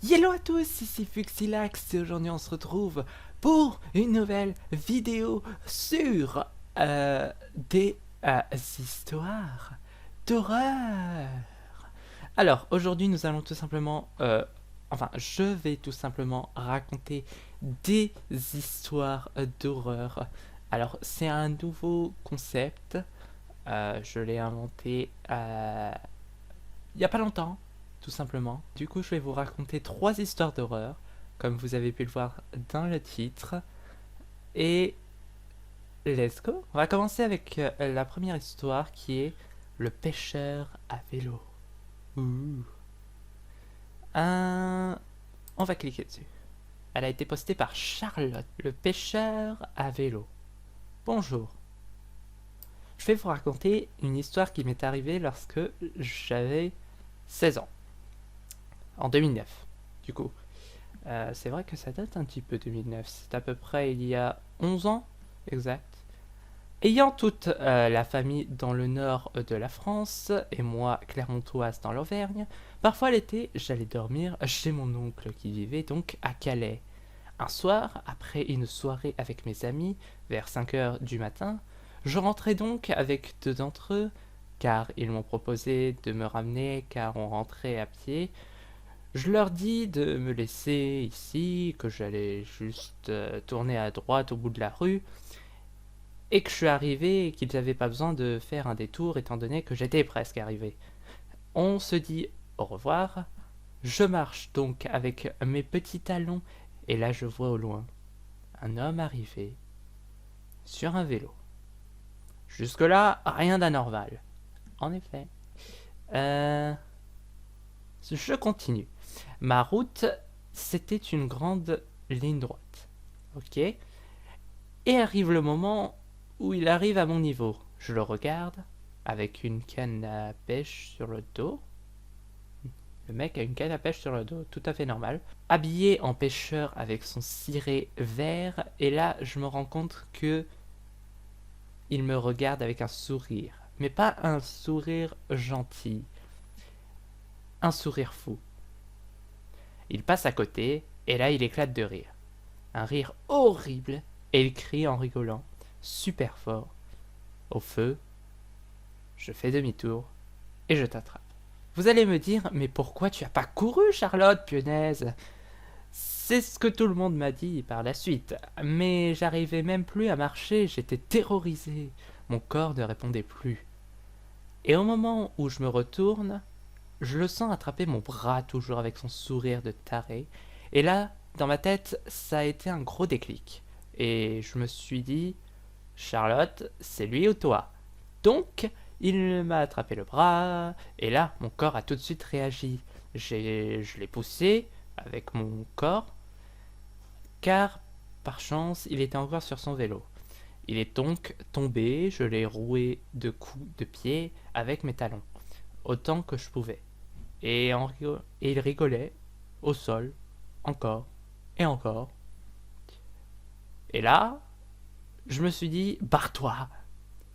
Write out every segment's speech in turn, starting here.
Hello à tous, ici Fuxilax et aujourd'hui on se retrouve pour une nouvelle vidéo sur des histoires d'horreur. Alors aujourd'hui nous allons tout simplement, je vais tout simplement raconter des histoires d'horreur. Alors c'est un nouveau concept, je l'ai inventé il n'y a pas longtemps, tout simplement. Du coup, je vais vous raconter 3 histoires d'horreur, comme vous avez pu le voir dans le titre. Et let's go. On va commencer avec la première histoire qui est le pêcheur à vélo. Ouh. On va cliquer dessus. Elle a été postée par Charlotte, le pêcheur à vélo. Bonjour. Je vais vous raconter une histoire qui m'est arrivée lorsque j'avais 16 ans. En 2009, du coup. C'est vrai que ça date un petit peu 2009. C'est à peu près il y a 11 ans, exact. Ayant toute la famille dans le nord de la France et moi clermontoise dans l'Auvergne, parfois l'été j'allais dormir chez mon oncle qui vivait donc à Calais. Un soir, après une soirée avec mes amis, vers 5 heures du matin, je rentrais donc avec 2 d'entre eux, car ils m'ont proposé de me ramener car on rentrait à pied. Je leur dis de me laisser ici, que j'allais juste tourner à droite au bout de la rue, et que je suis arrivé et qu'ils n'avaient pas besoin de faire un détour étant donné que j'étais presque arrivé. On se dit au revoir. Je marche donc avec mes petits talons, et là je vois au loin un homme arriver sur un vélo. Jusque-là, rien d'anormal. En effet. Je continue. Ma route, c'était une grande ligne droite. Ok. Et arrive le moment où il arrive à mon niveau. Je le regarde, avec une canne à pêche sur le dos. Le mec a une canne à pêche sur le dos, tout à fait normal. Habillé en pêcheur avec son ciré vert. Et là, je me rends compte que il me regarde avec un sourire. Mais pas un sourire gentil. Un sourire fou. Il passe à côté, et là il éclate de rire. Un rire horrible, et il crie en rigolant, super fort. Au feu, je fais demi-tour, et je t'attrape. Vous allez me dire, mais pourquoi tu as pas couru, Charlotte, punaise? C'est ce que tout le monde m'a dit par la suite, mais j'arrivais même plus à marcher, j'étais terrorisé. Mon corps ne répondait plus. Et au moment où je me retourne, je le sens attraper mon bras, toujours avec son sourire de taré. Et là, dans ma tête, ça a été un gros déclic. Et je me suis dit, Charlotte, c'est lui ou toi? Donc, il m'a attrapé le bras, et là, mon corps a tout de suite réagi. Je l'ai poussé avec mon corps, car, par chance, il était encore sur son vélo. Il est donc tombé, je l'ai roué de coups de pied avec mes talons, autant que je pouvais. Et il rigolait au sol, encore et encore. Et là, je me suis dit, barre-toi.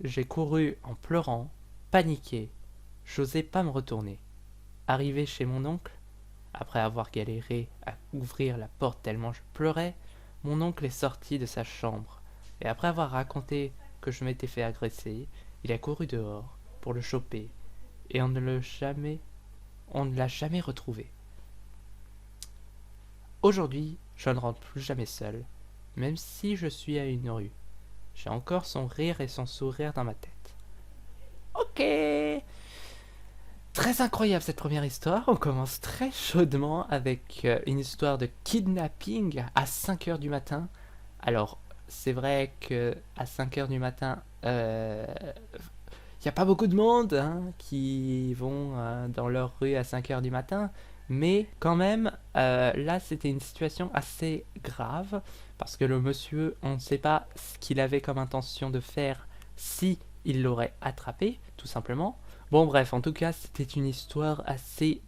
J'ai couru en pleurant, paniqué. J'osais pas me retourner. Arrivé chez mon oncle, après avoir galéré à ouvrir la porte tellement je pleurais, mon oncle est sorti de sa chambre. Et après avoir raconté que je m'étais fait agresser, il a couru dehors pour le choper. Et on ne l'a jamais retrouvé. Aujourd'hui, je ne rentre plus jamais seul, même si je suis à une rue. J'ai encore son rire et son sourire dans ma tête. Ok. Très incroyable cette première histoire. On commence très chaudement avec une histoire de kidnapping à 5 heures du matin. Alors, c'est vrai que à 5 heures du matin, il n'y a pas beaucoup de monde qui vont dans leur rue à 5 heures du matin. Mais quand même, là, c'était une situation assez grave. Parce que le monsieur, on ne sait pas ce qu'il avait comme intention de faire si il l'aurait attrapé, tout simplement. Bon, bref, en tout cas, c'était une histoire assez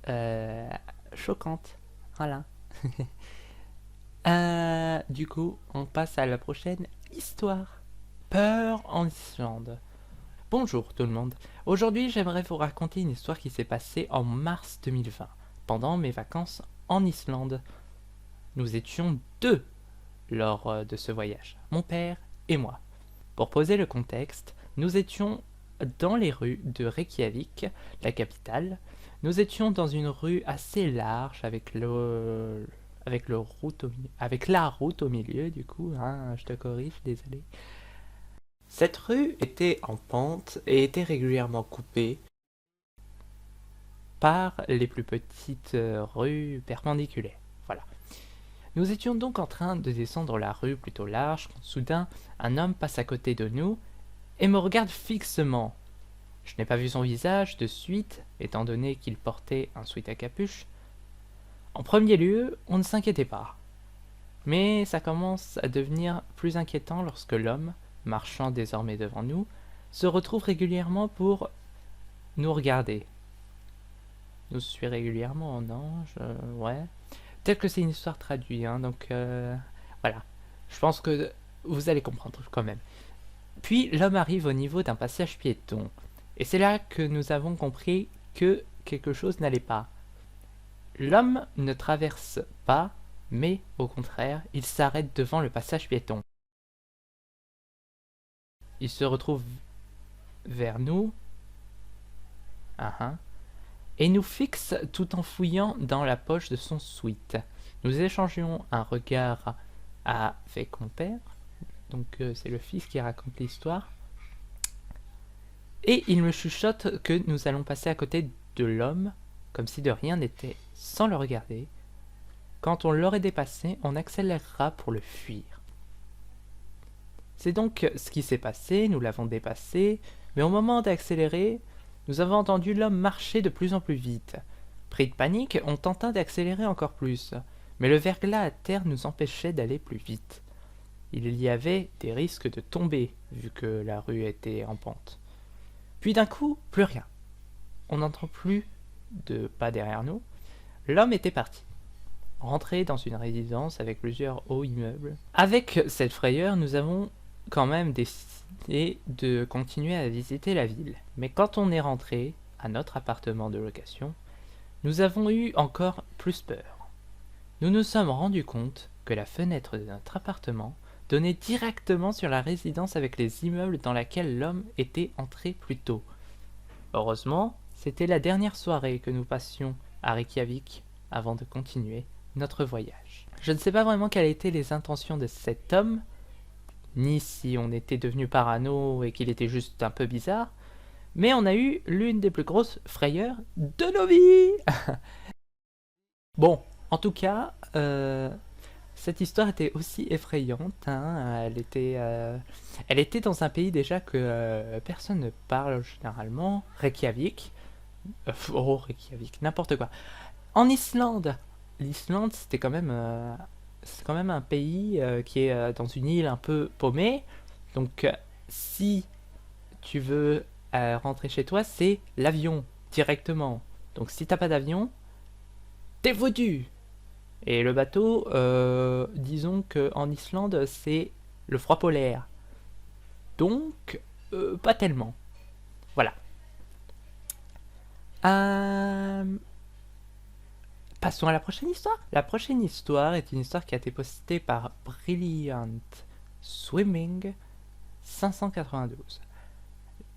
choquante. Voilà. Du coup, on passe à la prochaine histoire. Peur en Islande. Bonjour tout le monde. Aujourd'hui, j'aimerais vous raconter une histoire qui s'est passée en mars 2020, pendant mes vacances en Islande. Nous étions deux lors de ce voyage, mon père et moi. Pour poser le contexte, nous étions dans les rues de Reykjavik, la capitale. Nous étions dans une rue assez large avec la route au milieu, du coup, hein, je te corrige, désolé. Cette rue était en pente et était régulièrement coupée par les plus petites rues perpendiculaires. Voilà. Nous étions donc en train de descendre la rue plutôt large quand soudain un homme passe à côté de nous et me regarde fixement. Je n'ai pas vu son visage de suite, étant donné qu'il portait un sweat à capuche. En premier lieu, on ne s'inquiétait pas. Mais ça commence à devenir plus inquiétant lorsque l'homme, marchant désormais devant nous, se retrouve régulièrement pour nous regarder. Nous suit régulièrement, non ouais. Peut-être que c'est une histoire traduite, hein, donc voilà. Je pense que vous allez comprendre quand même. Puis l'homme arrive au niveau d'un passage piéton. Et c'est là que nous avons compris que quelque chose n'allait pas. L'homme ne traverse pas, mais au contraire, il s'arrête devant le passage piéton. Il se retrouve vers nous, et nous fixe tout en fouillant dans la poche de son sweat. Nous échangions un regard avec mon père, donc c'est le fils qui raconte l'histoire, et il me chuchote que nous allons passer à côté de l'homme, comme si de rien n'était, sans le regarder. Quand on l'aurait dépassé, on accélérera pour le fuir. C'est donc ce qui s'est passé, nous l'avons dépassé, mais au moment d'accélérer, nous avons entendu l'homme marcher de plus en plus vite. Pris de panique, on tenta d'accélérer encore plus, mais le verglas à terre nous empêchait d'aller plus vite. Il y avait des risques de tomber, vu que la rue était en pente. Puis d'un coup, plus rien. On n'entend plus de pas derrière nous. L'homme était parti, rentré dans une résidence avec plusieurs hauts immeubles. Avec cette frayeur, nous avons quand même décidé de continuer à visiter la ville. Mais quand on est rentré à notre appartement de location, nous avons eu encore plus peur. Nous nous sommes rendus compte que la fenêtre de notre appartement donnait directement sur la résidence avec les immeubles dans laquelle l'homme était entré plus tôt. Heureusement, c'était la dernière soirée que nous passions à Reykjavik avant de continuer notre voyage. Je ne sais pas vraiment quelles étaient les intentions de cet homme, ni si on était devenu parano et qu'il était juste un peu bizarre, mais on a eu l'une des plus grosses frayeurs de nos vies. Bon, en tout cas, cette histoire était aussi effrayante, hein. Elle était dans un pays déjà que personne ne parle généralement, Reykjavik. Reykjavik, n'importe quoi. En Islande, l'Islande c'est quand même un pays qui est dans une île un peu paumée. Donc si tu veux rentrer chez toi, c'est l'avion directement. Donc si t'as pas d'avion, t'es foutu. Et le bateau, disons que en Islande, c'est le froid polaire. Donc, pas tellement. Voilà. Passons à la prochaine histoire. La prochaine histoire est une histoire qui a été postée par Brilliant Swimming 592.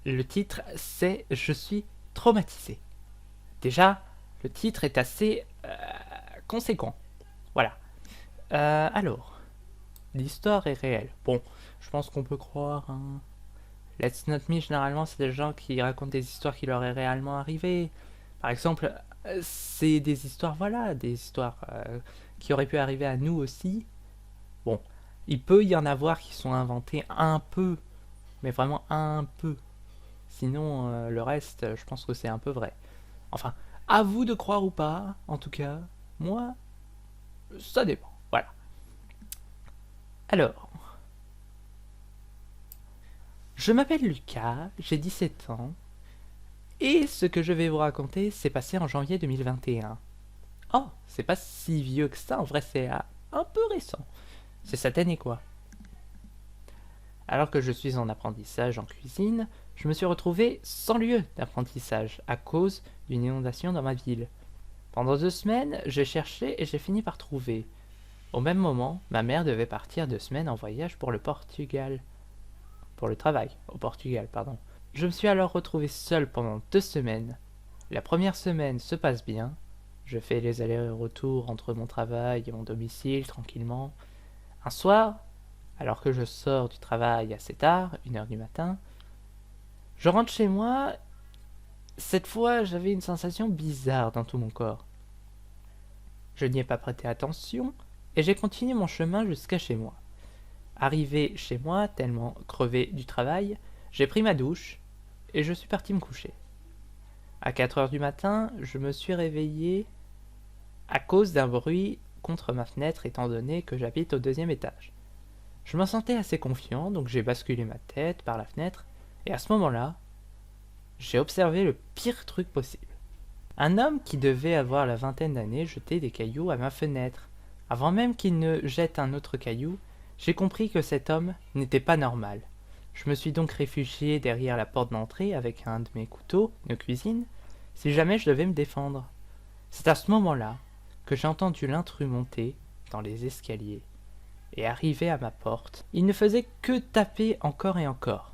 Le titre, c'est Je suis traumatisé. Déjà, le titre est assez conséquent. Voilà. Alors, l'histoire est réelle. Bon, je pense qu'on peut croire. Hein. Let's Not Me, généralement, c'est des gens qui racontent des histoires qui leur est réellement arrivé. Par exemple, c'est des histoires, voilà, des histoires qui auraient pu arriver à nous aussi. Bon, il peut y en avoir qui sont inventés un peu, mais vraiment un peu. Sinon, le reste, je pense que c'est un peu vrai. Enfin, à vous de croire ou pas, en tout cas, moi, ça dépend. Voilà. Alors, je m'appelle Lucas, j'ai 17 ans, et ce que je vais vous raconter s'est passé en janvier 2021. Oh, c'est pas si vieux que ça, en vrai c'est un peu récent. C'est cette année quoi. Alors que je suis en apprentissage en cuisine, je me suis retrouvé sans lieu d'apprentissage à cause d'une inondation dans ma ville. Pendant 2 semaines, j'ai cherché et j'ai fini par trouver. Au même moment, ma mère devait partir 2 semaines en voyage pour le Portugal. Pour le travail, au Portugal, pardon. Je me suis alors retrouvé seul pendant 2 semaines. La première semaine se passe bien. Je fais les allers-retours entre mon travail et mon domicile tranquillement. Un soir, alors que je sors du travail assez tard, 1 heure du matin, je rentre chez moi. Cette fois, j'avais une sensation bizarre dans tout mon corps. Je n'y ai pas prêté attention et j'ai continué mon chemin jusqu'à chez moi. Arrivé chez moi, tellement crevé du travail, j'ai pris ma douche et je suis parti me coucher. À 4 heures du matin, je me suis réveillé à cause d'un bruit contre ma fenêtre étant donné que j'habite au 2e étage. Je me sentais assez confiant, donc j'ai basculé ma tête par la fenêtre et à ce moment-là, j'ai observé le pire truc possible. Un homme qui devait avoir la vingtaine d'années jetait des cailloux à ma fenêtre. Avant même qu'il ne jette un autre caillou, j'ai compris que cet homme n'était pas normal. Je me suis donc réfugié derrière la porte d'entrée avec un de mes couteaux de cuisine, si jamais je devais me défendre. C'est à ce moment-là que j'ai entendu l'intrus monter dans les escaliers et arriver à ma porte. Il ne faisait que taper encore et encore.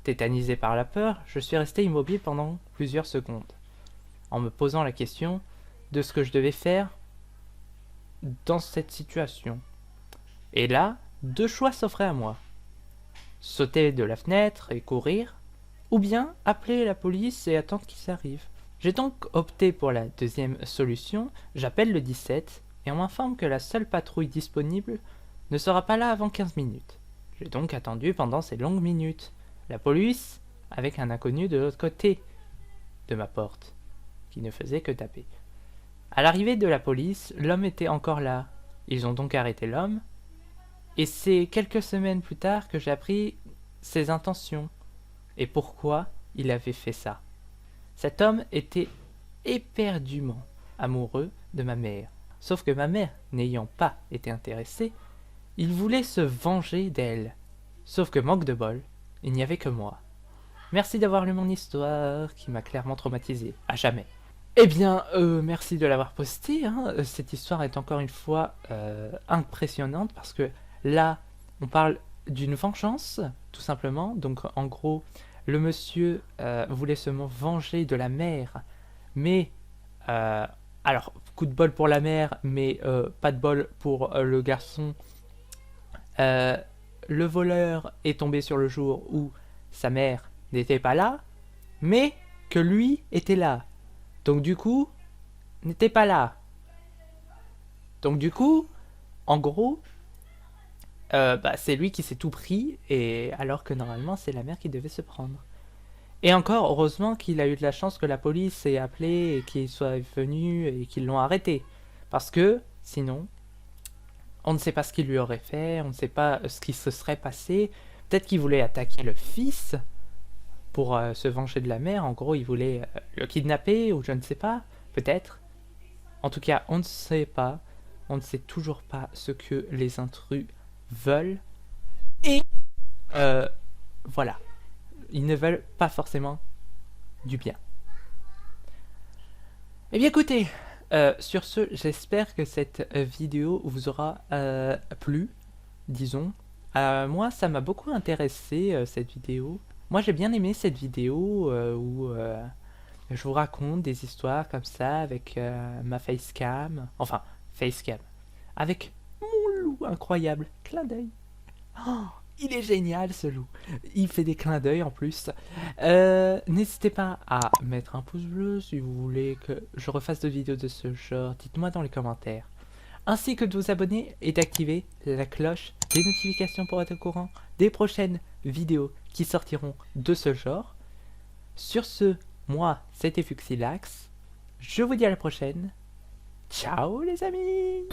Tétanisé par la peur, je suis resté immobile pendant plusieurs secondes, en me posant la question de ce que je devais faire dans cette situation. Et là, 2 choix s'offraient à moi. Sauter de la fenêtre et courir, ou bien appeler la police et attendre qu'ils arrivent. J'ai donc opté pour la deuxième solution, j'appelle le 17 et on m'informe que la seule patrouille disponible ne sera pas là avant 15 minutes. J'ai donc attendu pendant ces longues minutes la police avec un inconnu de l'autre côté de ma porte, qui ne faisait que taper. À l'arrivée de la police, l'homme était encore là. Ils ont donc arrêté l'homme, et c'est quelques semaines plus tard que j'ai appris ses intentions et pourquoi il avait fait ça. Cet homme était éperdument amoureux de ma mère. Sauf que ma mère, n'ayant pas été intéressée, il voulait se venger d'elle. Sauf que manque de bol, il n'y avait que moi. Merci d'avoir lu mon histoire, qui m'a clairement traumatisé, à jamais. Eh bien, merci de l'avoir posté, hein. Cette histoire est encore une fois impressionnante, parce que là, on parle d'une vengeance, tout simplement. Donc, en gros, le monsieur voulait se venger de la mère, mais... alors, coup de bol pour la mère, mais pas de bol pour le garçon. Le voleur est tombé sur le jour où sa mère n'était pas là, mais que lui était là. Donc du coup, n'était pas là. Donc du coup, en gros, c'est lui qui s'est tout pris, et alors que normalement c'est la mère qui devait se prendre. Et encore, heureusement qu'il a eu de la chance que la police ait appelé et qu'ils soient venus et qu'ils l'ont arrêté. Parce que, sinon, on ne sait pas ce qu'il lui aurait fait, on ne sait pas ce qui se serait passé. Peut-être qu'il voulait attaquer le fils pour se venger de la mère. En gros, il voulait le kidnapper, ou je ne sais pas, peut-être. En tout cas, on ne sait pas. On ne sait toujours pas ce que les intrus veulent. Et voilà. Ils ne veulent pas forcément du bien. Eh bien écoutez, sur ce, j'espère que cette vidéo vous aura plu, disons. Moi, ça m'a beaucoup intéressé, cette vidéo. Moi, j'ai bien aimé cette vidéo où je vous raconte des histoires comme ça avec ma facecam. Enfin, facecam. Avec mon loup incroyable. Clin d'œil. Oh, il est génial ce loup. Il fait des clins d'œil en plus. N'hésitez pas à mettre un pouce bleu si vous voulez que je refasse de vidéos de ce genre. Dites-moi dans les commentaires. Ainsi que de vous abonner et d'activer la cloche des notifications pour être au courant des prochaines vidéos qui sortiront de ce genre. Sur ce, moi, c'était Fuxilax. Je vous dis à la prochaine. Ciao les amis!